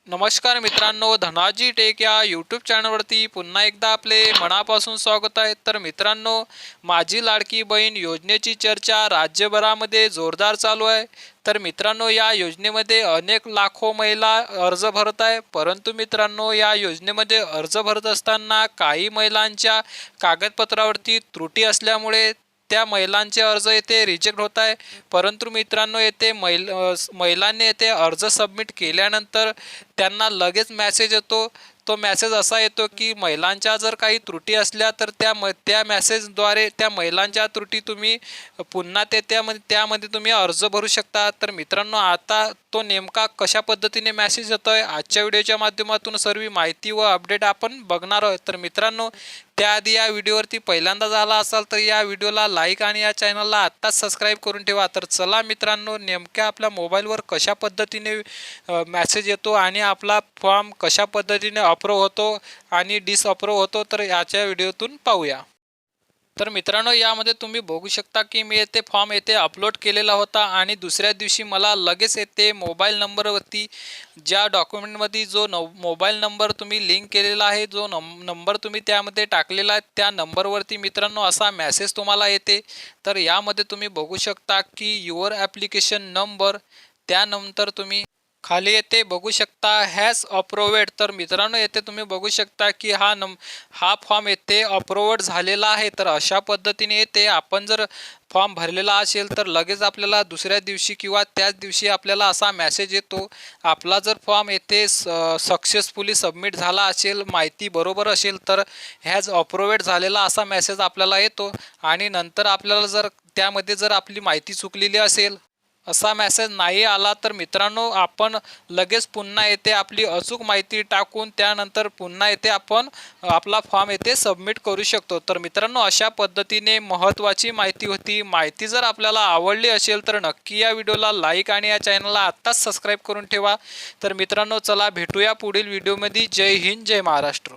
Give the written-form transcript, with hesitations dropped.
नमस्कार मित्रांनो, धनाजी टेक या यूट्यूब चॅनलवरती पुन्हा एकदा आपले मनापासून स्वागत आहे. तर मित्रांनो, माझी लाडकी बहीण योजनेची चर्चा राज्यभरामध्ये जोरदार चालू आहे. तर मित्रांनो, या योजनेमध्ये अनेक लाखो महिला अर्ज भरत आहे. परंतु मित्रांनो, या योजनेमध्ये अर्ज भरत असताना काही महिलांच्या कागदपत्रावरती त्रुटी असल्यामुळे त्या महिलांचे अर्ज येथे रिजेक्ट होत आहे. परंतु मित्रांनो, येथे महिलांनी येथे अर्ज सबमिट केल्यानंतर त्यांना लगेच मेसेज येतो. तो मेसेज असा येतो की महिलांच्या जर काही त्रुटी असल्या तर त्या मेसेजद्वारे त्या महिलांच्या त्रुटी तुम्ही पुन्हा त्यामध्ये तुम्ही अर्ज भरू शकता. तर मित्रांनो, आता तो नेमका कशा पद्धतीने मेसेज येतोय, आजच्या व्हिडिओच्या माध्यमातून सर्व माहिती व अपडेट आपण बघणार आहोत. तर मित्रांनो, त्याआधी या व्हिडिओवरती पहिल्यांदा झाला असाल तर या व्हिडिओला लाईक आणि या चॅनलला आत्ताच सबस्क्राईब करून ठेवा. तर चला मित्रांनो, नेमक्या आपल्या मोबाईलवर कशा पद्धतीने मेसेज येतो आणि आपला फॉर्म कशा पद्धतीने अप्रूव्ह होतो आणि डिसअप्रूव्ह होतो, तर याच्या व्हिडिओतून पाहूया. तर मित्रांनो, यामध्ये तुम्ही बघू शकता की मी येथे फॉर्म येथे अपलोड केलेला होता आणि दुसऱ्या दिवशी मला लगेच येते मोबाईल नंबरवरती ज्या डॉक्युमेंटमध्ये जो मोबाईल नंबर तुम्ही लिंक केलेला आहे, जो नंबर तुम्ही त्यामध्ये टाकलेला आहे, त्या नंबरवरती मित्रांनो असा मेसेज तुम्हाला येते. तर यामध्ये तुम्ही बघू शकता की युअर ॲप्लिकेशन नंबर, त्यानंतर तुम्ही खाली येथे बघू शकता हॅज अप्रूव्ड. तर मित्रांनो, येथे तुम्ही बघू शकता की हा फॉर्म येथे अप्रूव्ड झालेला आहे. तर अशा पद्धतीने येते आपण जर फॉर्म भरलेला असेल तर लगेच आपल्याला दुसऱ्या दिवशी किंवा त्याच दिवशी आपल्याला असा मेसेज येतो. आपला जर फॉर्म येथे सक्सेसफुली सबमिट झाला असेल, माहिती बरोबर असेल, तर हॅज अप्रूव्ड झालेला असा मेसेज आपल्याला येतो. आणि नंतर आपल्याला जर त्यामध्ये जर आपली माहिती चुकलेली असेल, असा मेसेज नाही आला, तर मित्रांनो आपण लगेच पुन्हा येथे आपली अचूक माहिती टाकून त्यानंतर पुन्हा येथे आपण आपला फॉर्म येथे सबमिट करू शकतो. तर मित्रांनो, अशा पद्धतीने महत्त्वाची माहिती होती. माहिती जर आपल्याला आवडली असेल तर नक्की या व्हिडिओला लाईक आणि या चॅनलला आत्ताच सबस्क्राईब करून ठेवा. तर मित्रांनो, चला भेटूया पुढील व्हिडिओमध्ये. जय हिंद, जय महाराष्ट्र.